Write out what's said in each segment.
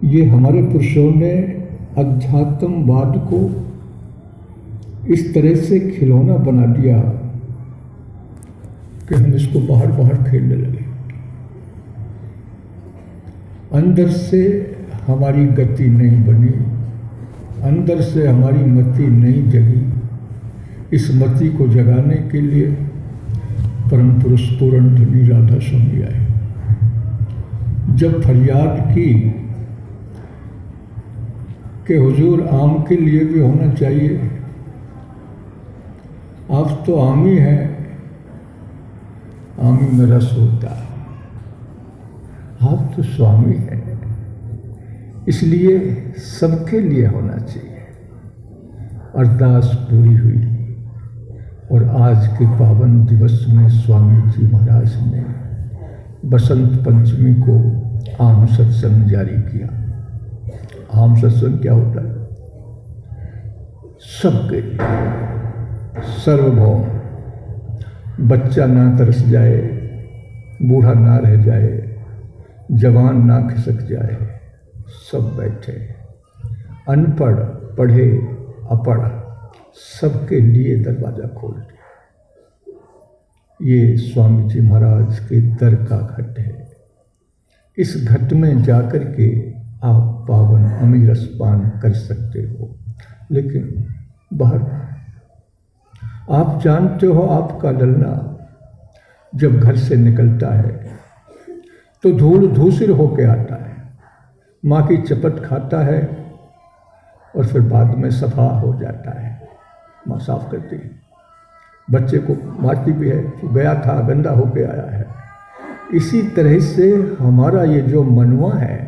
ये हमारे पुरुषों ने अध्यात्मवाद को इस तरह से खिलौना बना दिया कि हम इसको बाहर बाहर खेलने लगे। अंदर से हमारी गति नहीं बनी, अंदर से हमारी मति नहीं जगी। इस मति को जगाने के लिए परम पुरुष पूर्ण धनी राधा स्वामी आए। जब फरियाद की कि हुजूर आम के लिए भी होना चाहिए, आप तो आमी हैं, आमी में रस होता, आप तो स्वामी हैं, इसलिए सबके लिए होना चाहिए। अरदास पूरी हुई और आज के पावन दिवस में स्वामी जी महाराज ने बसंत पंचमी को आम सत्संग जारी किया। आम सत्संग क्या होता है? सबके लिए, सर्वभौम, बच्चा ना तरस जाए, बूढ़ा ना रह जाए, जवान ना खिसक जाए, सब बैठे, अनपढ़ पढ़े अपढ़ सबके लिए दरवाजा खोल दिया। ये स्वामी जी महाराज के दर का घट है। इस घट में जाकर के आप पावन अमीरस पान कर सकते हो, लेकिन बाहर आप जानते हो आपका ललना जब घर से निकलता है तो धूल धूसर होके आता है, माँ की चपट खाता है और फिर बाद में सफा हो जाता है, माँ साफ करती है, बच्चे को मारती भी है, गया था गंदा होके आया है। इसी तरह से हमारा ये जो मनवा है,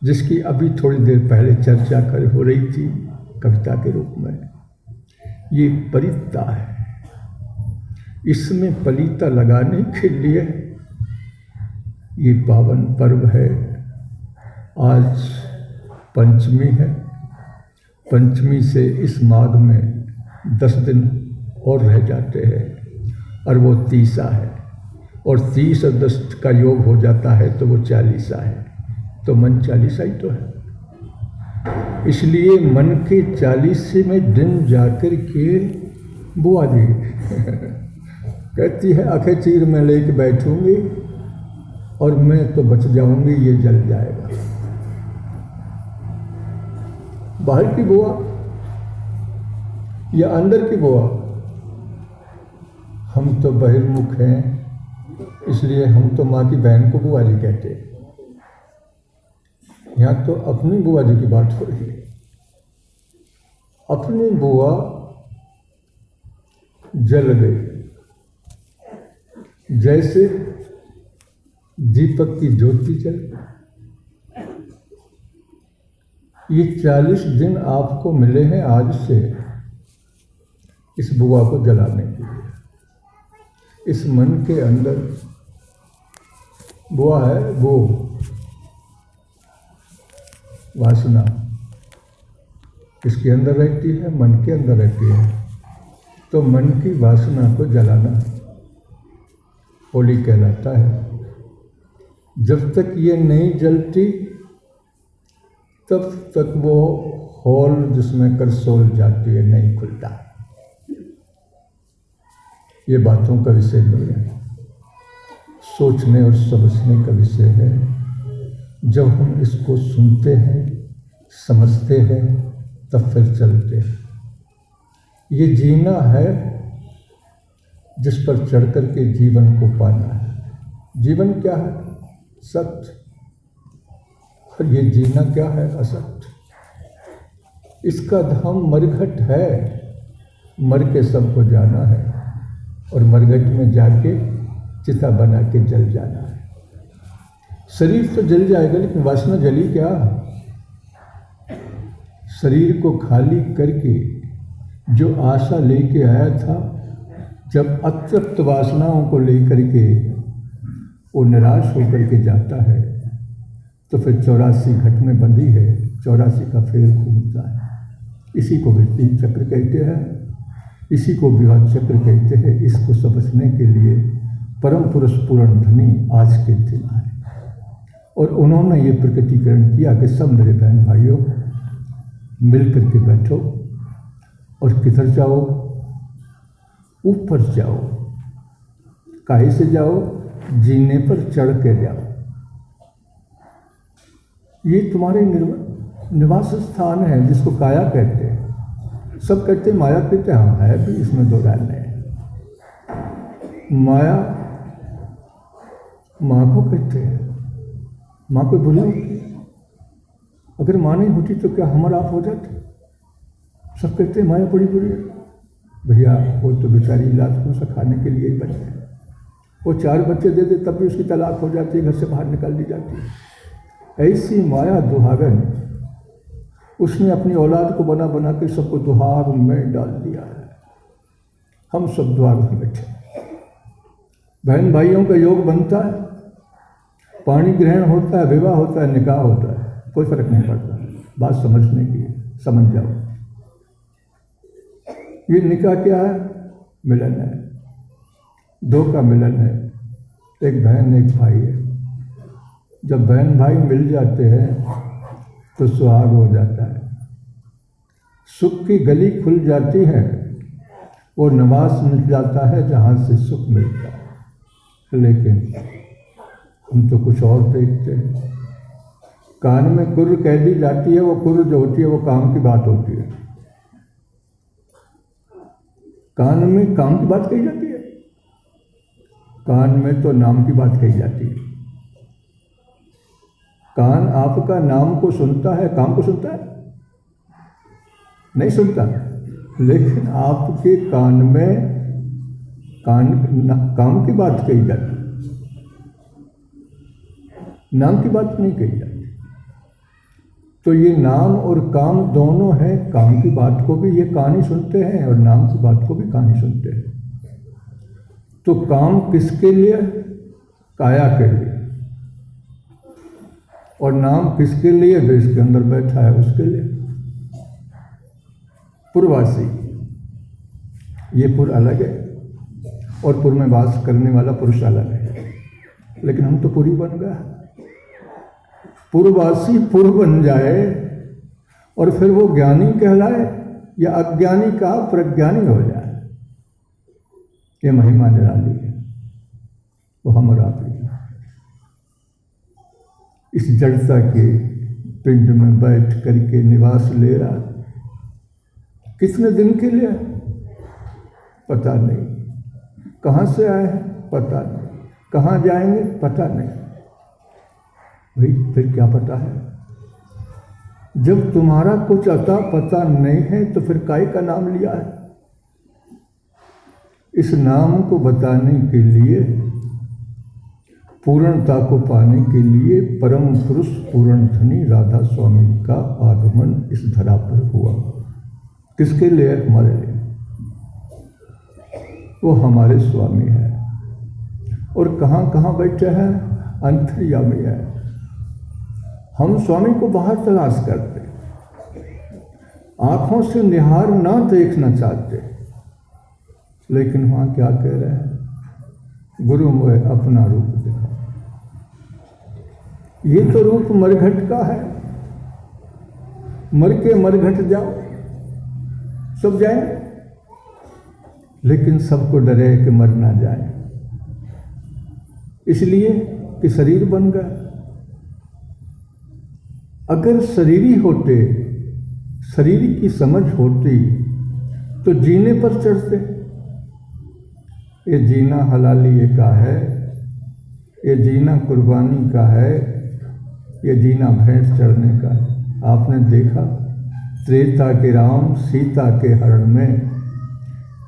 जिसकी अभी थोड़ी देर पहले चर्चा हो रही थी कविता के रूप में, ये परिता है। इसमें पलीता लगाने के लिए ये पावन पर्व है। आज पंचमी है, पंचमी से इस माघ में 10 दिन और रह जाते हैं और वो 30 है, और 30 और 10 का योग हो जाता है तो वो 40 है, तो मन 40 ही तो है। इसलिए मन के 40वें दिन जाकर के बुआ जी कहती है आंखें चीर में लेके बैठूंगी और मैं तो बच जाऊंगी, ये जल जाएगा। बाहर की बुआ या अंदर की बुआ? हम तो बहिर्मुख हैं, इसलिए हम तो माँ की बहन को बुआ जी कहते हैं। यहाँ तो अपनी बुआ जी की बात हो रही है। अपनी बुआ जल गई, जैसे दीपक की ज्योति जल गई। ये 40 दिन आपको मिले हैं आज से इस बुआ को जलाने के लिए। इस मन के अंदर बुआ है, वो वासना किसके अंदर रहती है? मन के अंदर रहती है। तो मन की वासना को जलाना होली कहलाता है। जब तक ये नहीं जलती तब तक वो होल जिसमें करसोल जाती है नहीं खुलता। ये बातों का विषय नहीं है, सोचने और समझने का विषय है। जब हम इसको सुनते हैं, समझते हैं, तब फिर चलते हैं। ये जीना है जिस पर चढ़ कर के जीवन को पाना है। जीवन क्या है? सत्य। और ये जीना क्या है? असत्य। इसका धाम मरघट है, मर के सबको जाना है और मरघट में जाके चिता बना के जल जाना है। शरीर तो जल जाएगा, लेकिन वासना जली क्या? शरीर को खाली करके जो आशा लेके आया था, जब अतृप्त वासनाओं को लेकर के वो निराश होकर के जाता है, तो फिर 84 घट में बंधी है, 84 का फेर घूमता है। इसी को वृत्ति चक्र कहते हैं, इसी को विवाह चक्र कहते हैं। इसको समझने के लिए परम पुरुष पूर्ण धनी आज के दिन आए और उन्होंने ये प्रकटीकरण किया कि सब मेरे बहन भाइयों मिल करके बैठो और किधर जाओ, ऊपर जाओ। काहे से जाओ? जीने पर चढ़ के जाओ। ये तुम्हारे निवास स्थान है जिसको काया कहते हैं। सब कहते हैं माया कहते हैं, हाँ है भी, इसमें दो राय नहीं। माया माँ को कहते हैं, माँ कोई बुरी होती है? अगर माँ नहीं होती तो क्या हम और आप हो जाते? सब कहते हैं माया बड़ी बुरी है। भैया वो तो बेचारी इलाज को सा खाने के लिए ही बने हैं। वो 4 बच्चे दे दे तब भी उसकी तलाक हो जाती है, घर से बाहर निकाल दी जाती है। ऐसी माया दुहागन उसने अपनी औलाद को बना बना के सबको दुहाग में डाल दिया है। हम सब दुहाग में बैठे। बहन भाइयों का योग बनता है, पाणी ग्रहण होता है, विवाह होता है, निकाह होता है, कोई फर्क नहीं पड़ता। बात समझने की है, समझ जाओ। ये निकाह क्या है? मिलन है, दो का मिलन है, एक बहन एक भाई है। जब बहन भाई मिल जाते हैं तो सुहाग हो जाता है, सुख की गली खुल जाती है, वो निवास मिल जाता है जहाँ से सुख मिलता है। लेकिन हम तो कुछ और देखते हैं। कान में कुर्र कह दी जाती है, वो कुर्र जो होती है वो काम की बात होती है। कान में काम की बात कही जाती है, कान में तो नाम की बात कही जाती है। कान आपका नाम को सुनता है, काम को सुनता है? नहीं सुनता। लेकिन आपके कान में काम की बात कही जाती है, नाम की बात नहीं कही जाती। तो ये नाम और काम दोनों हैं। काम की बात को भी ये कान ही सुनते हैं और नाम की बात को भी कान ही सुनते हैं। तो काम किसके लिए? काया के लिए। और नाम किसके लिए? जो इसके अंदर बैठा है उसके लिए। पुरवासी, ये पुर अलग है और पुर में वास करने वाला पुरुष अलग है। लेकिन हम तो पुरी बन गए। पुरवासी पुर बन जाए और फिर वो ज्ञानी कहलाए या अज्ञानी का प्रज्ञानी हो जाए, ये महिमा निराली है। वो हम और आप ही इस जड़ता के पिंड में बैठ करके निवास ले रहा। कितने दिन के लिए? पता नहीं। कहाँ से आए हैं? पता नहीं। कहाँ जाएंगे? पता नहीं। भाई फिर क्या पता है? जब तुम्हारा कुछ अता पता नहीं है तो फिर काय का नाम लिया है? इस नाम को बताने के लिए, पूर्णता को पाने के लिए परम पुरुष पूर्ण धनी राधा स्वामी का आगमन इस धरा पर हुआ। किसके लिए? हमारे लिए। वो हमारे स्वामी है। और कहाँ कहाँ बैठे हैं? अंतर्यामी है। हम स्वामी को बाहर तलाश करते, आंखों से निहार ना देखना चाहते। लेकिन वहाँ क्या कह रहे हैं? गुरु मोहे अपना रूप दिखा। ये तो रूप मरघट का है। मर के मरघट जाओ, सब जाएंगे। लेकिन सबको डरे कि मर ना जाए, इसलिए कि शरीर बन गया। अगर शरीरी होते, शरीर की समझ होती तो जीने पर चढ़ते। ये जीना हलाली का है, ये जीना कुर्बानी का है, ये जीना भेंट चढ़ने का है। आपने देखा त्रेता के राम सीता के हरण में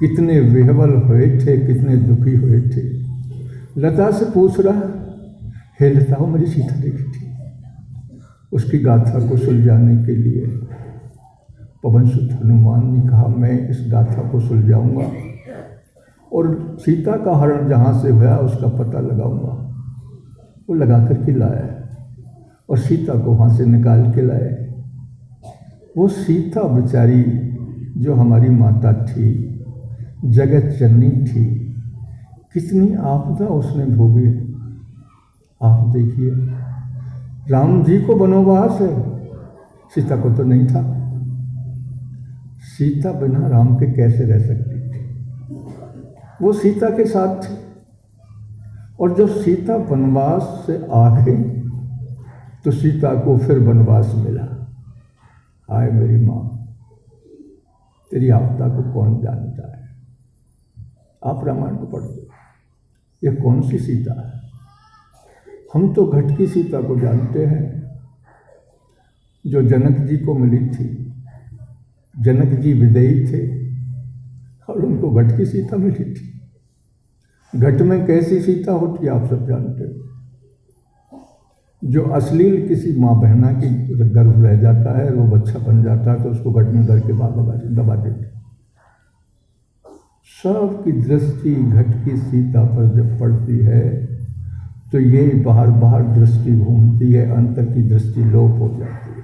कितने विह्वल हुए थे, कितने दुखी हुए थे। लता से पूछ रहा, हे लता हो मेरी सीता देखी थी। उसकी गाथा को सुलझाने के लिए पवन सुत हनुमान ने कहा मैं इस गाथा को सुलझाऊंगा और सीता का हरण जहाँ से हुआ उसका पता लगाऊंगा। वो लगा कर के लाया और सीता को वहाँ से निकाल के लाए। वो सीता बेचारी जो हमारी माता थी, जगत जननी थी, कितनी आपदा उसने भोगी। आप देखिए राम जी को वनवास है, सीता को तो नहीं था। सीता बिना राम के कैसे रह सकती थी? वो सीता के साथ थी। और जब सीता वनवास से आ गई तो सीता को फिर वनवास मिला। हाय मेरी माँ, तेरी आपदा को कौन जानता है? आप रामायण को पढ़ते, ये कौन सी सीता है? हम तो घट की सीता को जानते हैं, जो जनक जी को मिली थी। जनक जी विदेही थे और उनको घट की सीता मिली थी। घट में कैसी सीता होती है आप सब जानते हो, जो अश्लील किसी माँ बहना की गर्भ रह जाता है, वो बच्चा बन जाता है तो उसको घट में धर के दबा देते। सबकी दृष्टि घट की सीता पर जब पड़ती है तो ये बाहर बाहर दृष्टि घूमती है, अंतर की दृष्टि लोप हो जाती है।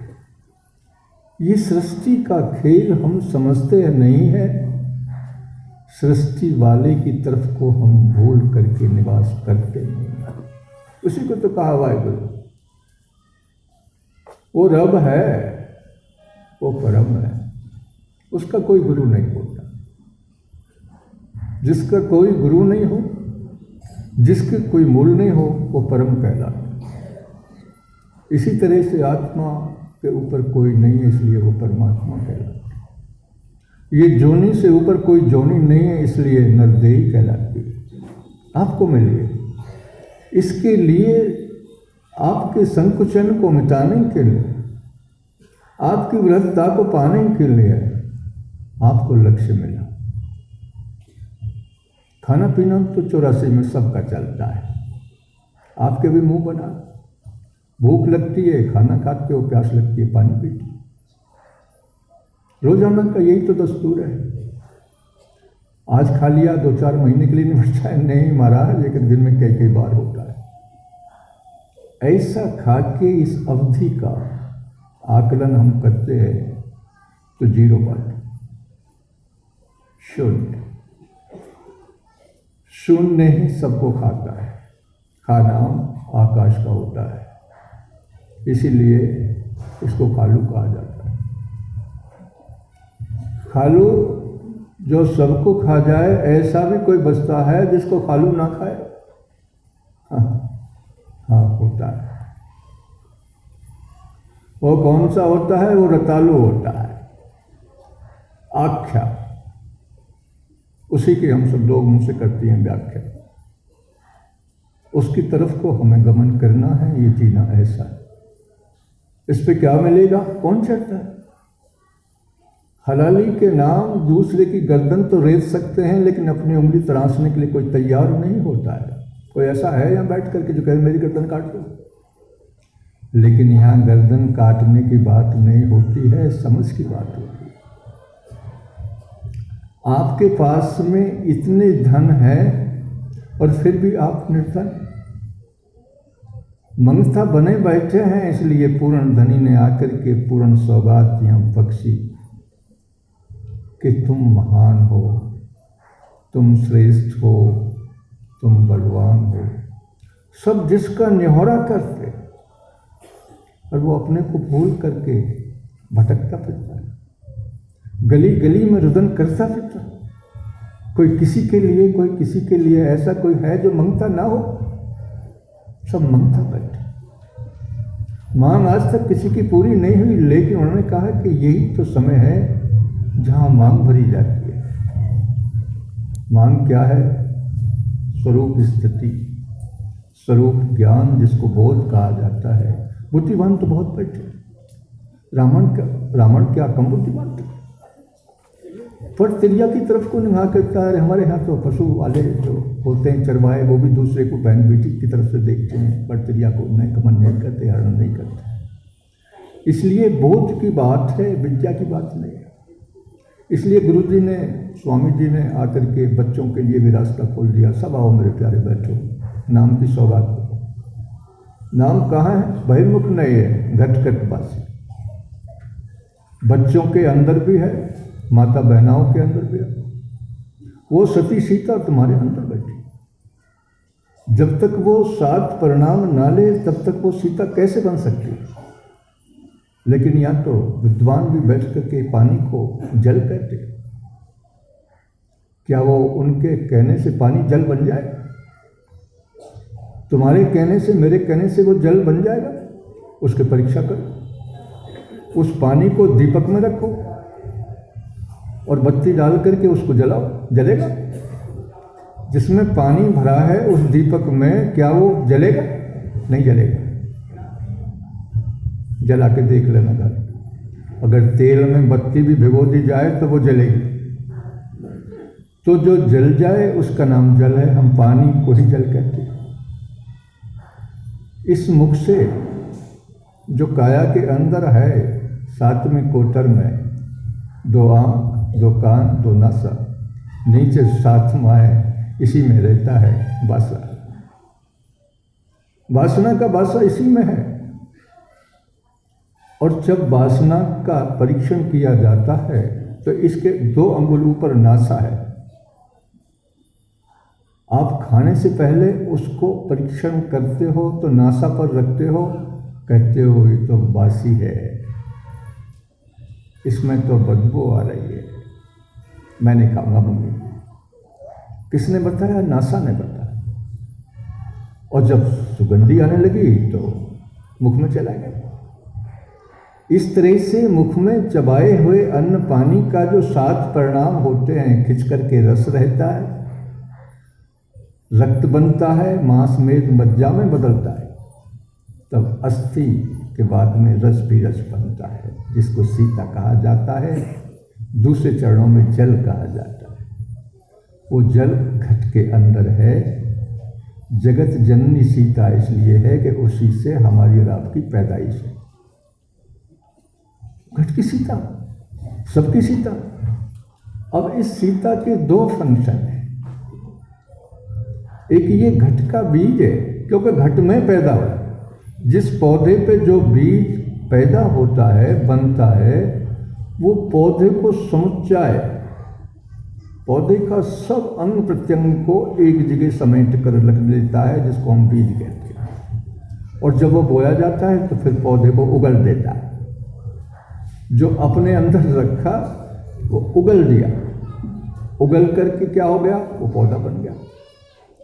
ये सृष्टि का खेल हम समझते हैं नहीं है, सृष्टि वाले की तरफ को हम भूल करके निवास करते हैं। उसी को तो कहा वाहिगुरु, वो रब है, वो परम है, उसका कोई गुरु नहीं होता। जिसका कोई गुरु नहीं हो, जिसके कोई मूल नहीं हो, वो परम कहलाता। इसी तरह से आत्मा के ऊपर कोई नहीं है, इसलिए वो परमात्मा कहलाता। ये जोनी से ऊपर कोई जोनी नहीं है, इसलिए नरदेही कहलाती है। आपको मिलिए, इसके लिए आपके संकुचन को मिटाने के लिए, आपकी वृद्धता को पाने के लिए आपको लक्ष्य मिला। खाना पीना तो 84 में सबका चलता है, आपके भी मुंह बना, भूख लगती है खाना खाते हो, प्यास लगती है पानी पीते हो। रोजाना का यही तो दस्तूर है। आज खा लिया 2-4 महीने के लिए नहीं बचता है, नहीं महाराज, लेकिन दिन में कई बार होता है। ऐसा खा के इस अवधि का आकलन हम करते हैं तो 0 बात, शून्य। शून्य ही सबको खाता है। खाना आकाश का होता है, इसीलिए इसको खालू कहा जाता है। खालू जो सबको खा जाए, ऐसा भी कोई बचता है जिसको खालू ना खाए? हाँ होता है। वो कौन सा होता है? वो रतालू होता है, आख्या। उसी की हम सब लोग मुंह से करती हैं व्याख्या। उसकी तरफ को हमें गमन करना है, ये जीना ऐसा है। इस पे क्या मिलेगा? कौन चाहता है? हलाली के नाम दूसरे की गर्दन तो रेत सकते हैं, लेकिन अपनी उंगली तराशने के लिए कोई तैयार नहीं होता है। कोई ऐसा है यहाँ बैठ करके जो कहे मेरी गर्दन काट दो? लेकिन यहाँ गर्दन काटने की बात नहीं होती है, समझ की बात होती है। आपके पास में इतने धन है और फिर भी आप निर्धन। मंगता बने बैठे हैं, इसलिए पूर्ण धनी ने आकर के पूर्ण सौगात यहाँ बख्शी कि तुम महान हो, तुम श्रेष्ठ हो, तुम बलवान हो। सब जिसका निहोरा करते और वो अपने को भूल करके भटकता फिरता है, गली गली में रुदन करता फिरता। कोई किसी के लिए, कोई किसी के लिए। ऐसा कोई है जो मंगता ना हो? सब मंगता बैठे। मांग आज तक किसी की पूरी नहीं हुई, लेकिन उन्होंने कहा कि यही तो समय है जहां मांग भरी जाती है। मांग क्या है? स्वरूप स्थिति, स्वरूप ज्ञान, जिसको बोध कहा जाता है। बुद्धिमान तो बहुत बैठे। रावण क्या कम बुद्धिमान थे? पर तिरिया की तरफ को निगाह करता है। हमारे यहाँ तो पशु वाले जो होते हैं चरवाहे, वो भी दूसरे को बहन बेटी की तरफ से देखते हैं, पर तिरिया को नहीं कमन नहीं करते, हरण नहीं करते। इसलिए बोध की बात है, विद्या की बात नहीं है। इसलिए गुरु जी ने, स्वामी जी ने आकर के बच्चों के लिए भी रास्ता खोल दिया। सब आओ मेरे प्यारे, बैठो, नाम की सौगात करो। नाम कहाँ है? बहिर्मुख नहीं है, घटघटवासी। बच्चों के अंदर भी है, माता बहनाओं के अंदर भी है। वो सती सीता तुम्हारे अंदर बैठी। जब तक वो 7 परिणाम ना ले तब तक वो सीता कैसे बन सकती है? लेकिन यहाँ तो विद्वान भी बैठ करके पानी को जल कहते हैं। क्या वो उनके कहने से पानी जल बन जाए? तुम्हारे कहने से, मेरे कहने से वो जल बन जाएगा? उसकी परीक्षा करो। उस पानी को दीपक में रखो और बत्ती डाल करके उसको जलाओ, जलेगा? जिसमें पानी भरा है उस दीपक में क्या वो जलेगा? नहीं जलेगा। जला के देख लेना घर। अगर तेल में बत्ती भी भिगो दी जाए तो वो जलेगी। तो जो जल जाए उसका नाम जल है। हम पानी को ही जल कहते हैं। इस मुख से जो काया के अंदर है, 7वें कोटर में 2 आँख, 2 कान, 2 नासा, नीचे 7वां है, इसी में रहता है वासना। वासना का वासा इसी में है। और जब वासना का परीक्षण किया जाता है तो इसके 2 अंगुल ऊपर नासा है। आप खाने से पहले उसको परीक्षण करते हो तो नासा पर रखते हो, कहते हो ये तो बासी है, इसमें तो बदबू आ रही है, मैं नहीं खाऊंगा मम्मी। किसने बताया? नासा ने बताया। और जब सुगंधी आने लगी तो मुख में चला गया। इस तरह से मुख में चबाए हुए अन्न पानी का जो 7 परिणाम होते हैं, खिंच करके रस रहता है, रक्त बनता है, मांस मेद मज्जा में बदलता है, तब अस्थि के बाद में रस भी रस बनता है, जिसको सीता कहा जाता है। दूसरे चरणों में जल कहा जाता है। वो जल घट के अंदर है। जगत जननी सीता इसलिए है कि उसी से हमारी और आपकी पैदाइश है। घट की सीता, सबकी सीता। अब इस सीता के 2 फंक्शन हैं। एक ये घट का बीज है, क्योंकि घट में पैदा हो। जिस पौधे पे जो बीज पैदा होता है, बनता है, वो पौधे को समुच्चय, पौधे का सब अंग प्रत्यंग को एक जगह समेट कर रख देता है, जिसको हम बीज कहते हैं। और जब वो बोया जाता है तो फिर पौधे को उगल देता है। जो अपने अंदर रखा वो उगल दिया, उगल करके क्या हो गया? वो पौधा बन गया।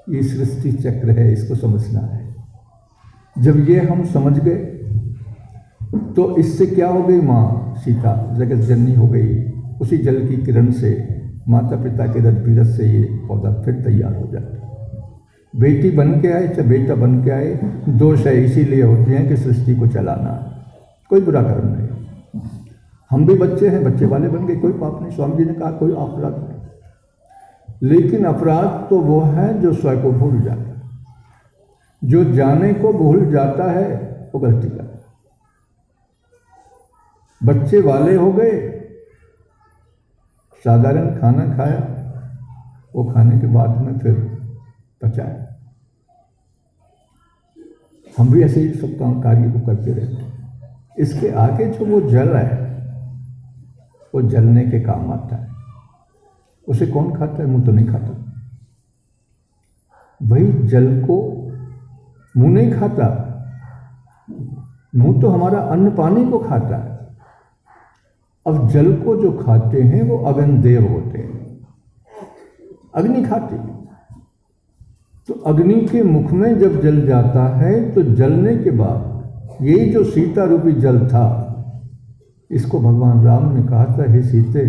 ये सृष्टि चक्र है, इसको समझना है। जब ये हम समझ गए तो इससे क्या हो गई? माँ सीता जगत जननी हो गई। उसी जल की किरण से, माता पिता के रस बीरस से ये पौधा फिर तैयार हो जाता है। बेटी बन के आए चाहे बेटा बन के आए, दोष है इसीलिए होते हैं कि सृष्टि को चलाना है। कोई बुरा कर्म नहीं। हम भी बच्चे हैं, बच्चे वाले बन गए, कोई पाप नहीं। स्वामी जी ने कहा कोई अपराध नहीं। लेकिन अपराध तो वो है जो स्वयं को भूल जाता है। जो जाने को भूल जाता है वो गलती करता है। बच्चे वाले हो गए, साधारण खाना खाया, वो खाने के बाद में फिर पचाया। हम भी ऐसे ही सब काम कार्य को करते रहते हैं। इसके आगे जो वो जल है वो जलने के काम आता है। उसे कौन खाता है? मुंह तो नहीं खाता। वही जल को मुंह नहीं खाता, मुंह तो हमारा अन्न पानी को खाता है। अब जल को जो खाते हैं वो अग्नि देव होते हैं, अग्नि खाती। तो अग्नि के मुख में जब जल जाता है तो जलने के बाद ये जो सीता रूपी जल था, इसको भगवान राम ने कहा था, हे सीते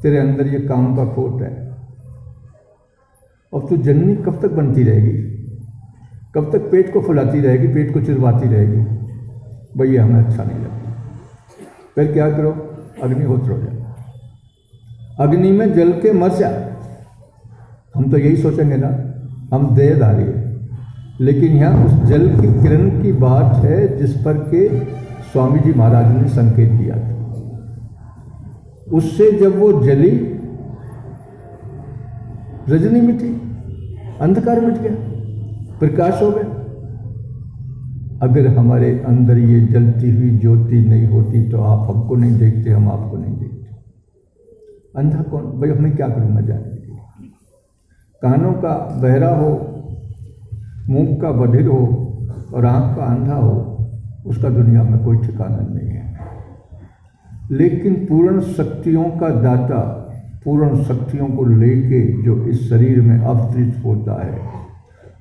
तेरे अंदर ये काम का खोट है, और तू जननी कब तक बनती रहेगी? कब तक पेट को फुलाती रहेगी, पेट को चिरवाती रहेगी? भैया हमें अच्छा नहीं लगता। फिर क्या करो? अग्निहोत्र हो जाए, अग्नि में जल के मर जा। हम तो यही सोचेंगे ना, हम देहधारी है। लेकिन यहाँ उस जल की किरण की बात है जिस पर के स्वामी जी महाराज ने संकेत दिया था। उससे जब वो जली, रजनी मिटी, अंधकार मिट गया, प्रकाश हो गया। अगर हमारे अंदर ये जलती हुई ज्योति नहीं होती तो आप हमको नहीं देखते, हम आपको नहीं देखते। अंधा कौन? भाई हमें क्या करूँ मैं जाने के लिए? कानों का बहरा हो मूक का बधिर हो और आँख का अंधा हो, उसका दुनिया में कोई ठिकाना नहीं है। लेकिन पूर्ण शक्तियों का दाता, पूर्ण शक्तियों को लेके जो इस शरीर में अवतरित होता है,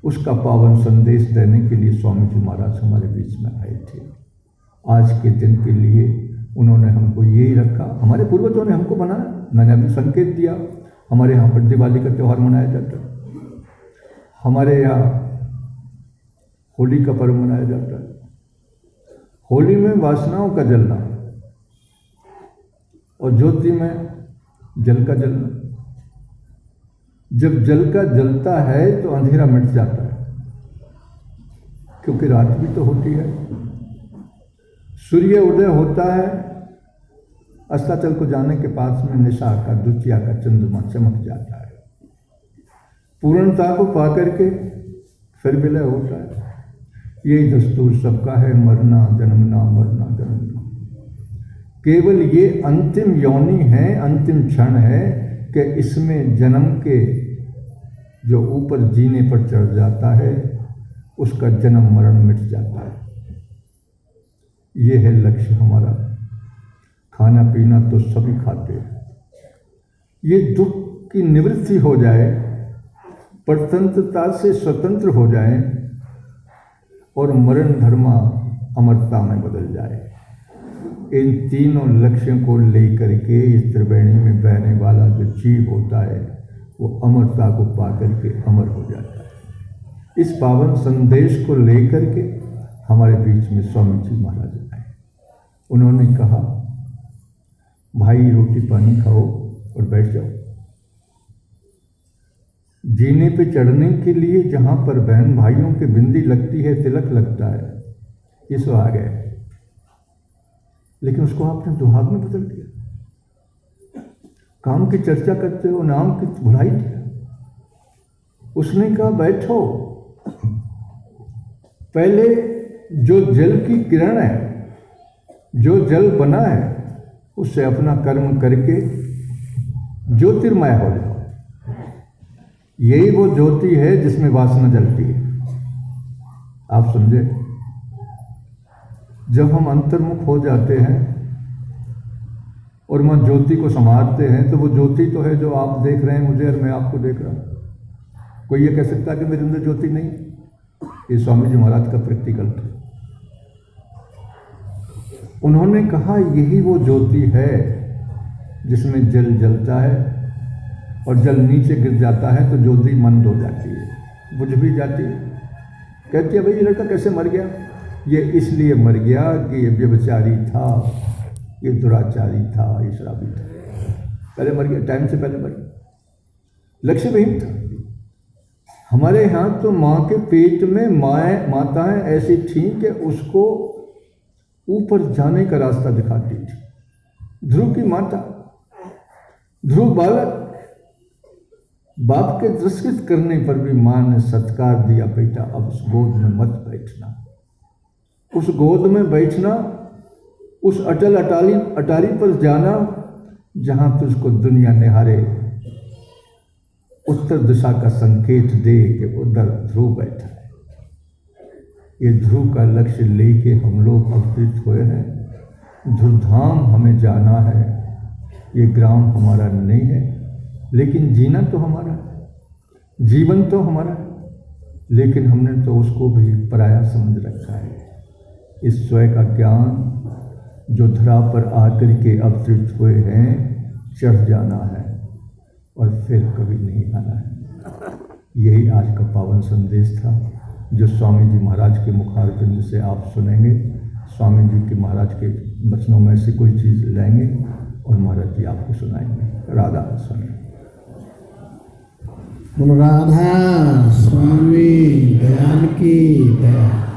उसका पावन संदेश देने के लिए स्वामी जी महाराज हमारे बीच में आए थे। आज के दिन के लिए उन्होंने हमको यही रखा, हमारे पूर्वजों ने हमको बनाया। मैंने अभी संकेत दिया, हमारे यहाँ पर दिवाली का त्यौहार मनाया जाता है, हमारे यहाँ होली का पर्व मनाया जाता है। होली में वासनाओं का जलना और ज्योति में जल का जलना। जब जल का जलता है तो अंधेरा मिट जाता है, क्योंकि रात भी तो होती है। सूर्य उदय होता है, अस्ताचल को जाने के पास में निशा का, द्वितीया का चंद्रमा चमक जाता है। पूर्णता को पाकर के फिर विलय होता है। यही दस्तूर सबका है, मरना जन्मना, मरना जन्मना। केवल ये अंतिम योनि है, अंतिम क्षण है कि इसमें जन्म के जो ऊपर जीने पर चढ़ जाता है, उसका जन्म मरण मिट जाता है। ये है लक्ष्य हमारा। खाना पीना तो सभी खाते हैं। ये दुख की निवृत्ति हो जाए, परतंत्रता से स्वतंत्र हो जाए और मरण धर्मा अमरता में बदल जाए। इन तीनों लक्ष्यों को लेकर के इस त्रिवेणी में बहने वाला जो जीव होता है, वो अमरता को पाकर के अमर हो जाता है। इस पावन संदेश को लेकर के हमारे बीच में स्वामी जी महाराज आए। उन्होंने कहा, भाई रोटी पानी खाओ और बैठ जाओ। जीने पे चढ़ने के लिए जहाँ पर बहन भाइयों के बिंदी लगती है, तिलक लगता है, ये सो आ गए, लेकिन उसको आपने दुहाग में बदल दिया। काम की चर्चा करते हो, नाम की भुलाई दिया। उसने कहा बैठो, पहले जो जल की किरण है, जो जल बना है, उससे अपना कर्म करके ज्योतिर्मय हो जाओ। यही वो ज्योति है जिसमें वासना जलती है। आप समझे? जब हम अंतर्मुख हो जाते हैं और मैं ज्योति को संभालते हैं, तो वो ज्योति तो है जो आप देख रहे हैं मुझे और मैं आपको देख रहा हूं। कोई ये कह सकता है कि मेरे अंदर ज्योति नहीं? ये स्वामी जी महाराज का प्रैक्टिकल था। उन्होंने कहा यही वो ज्योति है जिसमें जल जलता है और जल नीचे गिर जाता है तो ज्योति मंद हो जाती है, बुझ भी जाती है। कहती है भाई ये लड़का कैसे मर गया? ये इसलिए मर गया कि ये व्यभिचारी था, ये दुराचारी था, ये शराबी था, पहले मर गया, टाइम से पहले मर गया। लक्ष्य विहीन था। हमारे यहाँ तो माँ के पेट में माताएं ऐसी थीं कि उसको ऊपर जाने का रास्ता दिखाती थी। ध्रुव की माता, ध्रुव बालक, बाप के तिरस्कृत करने पर भी माँ ने सत्कार दिया, बेटा अब उस गोद में मत बैठना। उस गोद में बैठना, उस अटल अटारी पर जाना जहां तुझको दुनिया निहारे, उत्तर दिशा का संकेत दे कि उधर ध्रुव बैठा है। ये ध्रुव का लक्ष्य लेके हम लोग अवतरित हुए हैं। ध्रुवधाम हमें जाना है। ये ग्राम हमारा नहीं है, लेकिन जीना तो हमारा है, जीवन तो हमारा है, लेकिन हमने तो उसको भी पराया समझ रखा है। इस स्वयं का ज्ञान जो धरा पर आकर के अवतरित हुए हैं, चढ़ जाना है और फिर कभी नहीं आना है। यही आज का पावन संदेश था जो स्वामी जी महाराज के मुखारबिंद से आप सुनेंगे। स्वामी जी के महाराज के वचनों में से कोई चीज़ लेंगे और महाराज जी आपको सुनाएंगे। राधा स्वामी। राधा स्वामी दयाल की दया।